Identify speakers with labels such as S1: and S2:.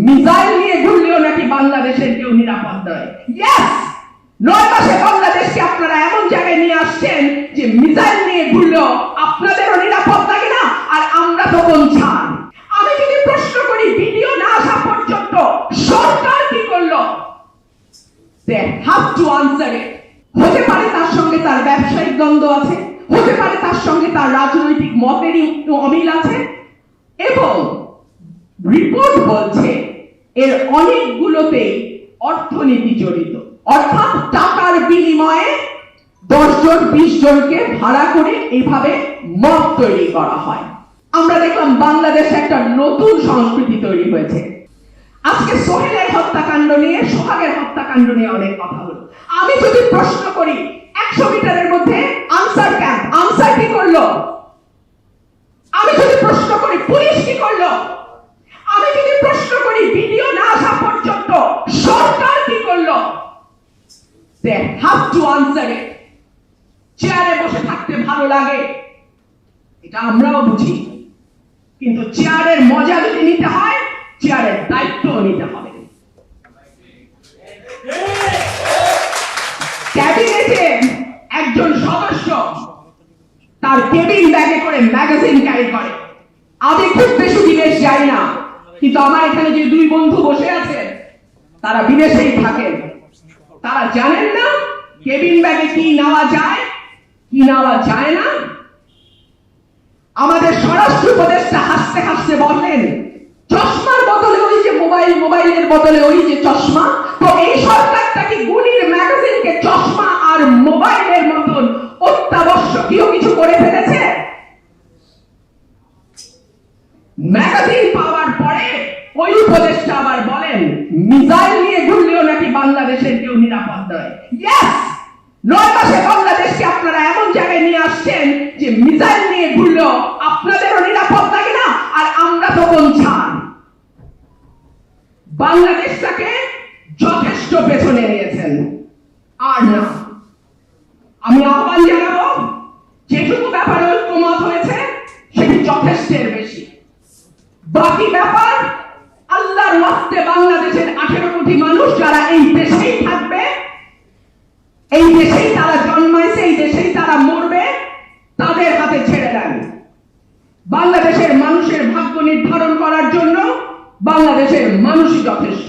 S1: Missile নিয়ে ঘুরলেও নাকি বাংলাদেশের কেউ নিরাপদ নয়। ইয়েস, 9 মাসে বাংলাদেশকে আপনারা এমন জায়গায় নিয়ে আসছেন যে মিসাইল নিয়ে ঘুরলেও আপনাদেরও নিরাপদ থাকে না, আর আমরা তখন ছাড়। আমি যদি প্রশ্ন করি ভিডিও না আসা পর্যন্ত সরকার কি করলো, they have to answer it. হতে পারে তার সঙ্গে তার ব্যবসায়িক দ্বন্দ্ব আছে, হতে পারে তার সঙ্গে তার রাজনৈতিক মতেরই অমিল আছে, এবং রিপোর্ট বলছে এর অনেকগুলোতেই অর্থনীতি জড়িত, অর্থাৎ টাকার বিনিময়ে 10 জন 20 জনকে ভাড়া করে এইভাবে মব তৈরি করা হয়। আমরা দেখলাম বাংলাদেশে একটা নতুন সংস্কৃতি তৈরি হয়েছে। আজকে সোহেলের হত্যাকাণ্ড নিয়ে, সোহাগের হত্যাকাণ্ড নিয়ে অনেক কথা হলো। আমি যদি প্রশ্ন করি 100 মিটারের মধ্যে আনসার ক্যাম্প, আনসার কি করলো? আমি যদি প্রশ্ন করি পুলিশ কি করলো? আমি যদি প্রশ্ন করি ভিডিও না আসা পর্যন্ত সরকার কি করলো? they have to answer it. চেয়ারে বসে থাকতে ভালো লাগে, এটা আমরাও বুঝি, কিন্তু চেয়ারের মজা যদি নিতে হয় চেয়ারের দায়িত্ব নিতে হবে। ক্যাবিনেটে একজন সদস্য তার কেবিন ব্যাগে করে ম্যাগাজিন ক্যারি করে। আমি খুব বেশি বিদেশ যাই না, কিন্তু আমার এখানে যে 2 বন্ধু বসে আছেন তারা বিদেশেই থাকেন। তারা জানেন না কেবিন ব্যাগে কি নেওয়া যায়, কি নেওয়া যায় না। আমাদের স্বরাষ্ট্র উপদেষ্টা হাসতে হাসতে বললেন চশমার বদলে ওই যে মোবাইল, মোবাইলের বদলে ওই যে চশমা। তো এই সরকারটা কি গুলির ম্যাগাজিনকে চশমা আর মোবাইলের মতন অত্যাবশ্যকীয় কিছু করে ফেলেছে? ম্যাগাজিন পাওয়ার পরে ওই উপদেষ্টা আবার বলেন মিসাইল নিয়ে ঘুরলেও নাকি বাংলাদেশের কেউ নিরাপদ নয়। ইয়েস, 9 মাসে বাংলাদেশকে আপনারা এমন জায়গায় নিয়ে আসছেন যে মিসাইল নিয়ে ঘুরলেও আপনাদেরও নিরাপদ থাকে না, আর আমরা তখন ছাড়। বাংলাদেশটাকে যথেষ্ট পেছনে নিয়েছেন, আর না। আমি আহ্বান জানাবো যেটুকু ব্যাপারে ঐক্যমত হয়েছে সেটি যথেষ্টের বেশি। বাকি ব্যাপার আল্লাহর ওয়াস্তে বাংলাদেশের 18 কোটি মানুষ যারা এই দেশেই থাকবে, এই দেশেই তারা জন্মাইছে, এই দেশেই তারা মরবে, তাদের হাতে ছেড়ে দেন। বাংলাদেশের মানুষের ভাগ্য নির্ধারণ করার জন্য বাংলাদেশের মানুষই যথেষ্ট।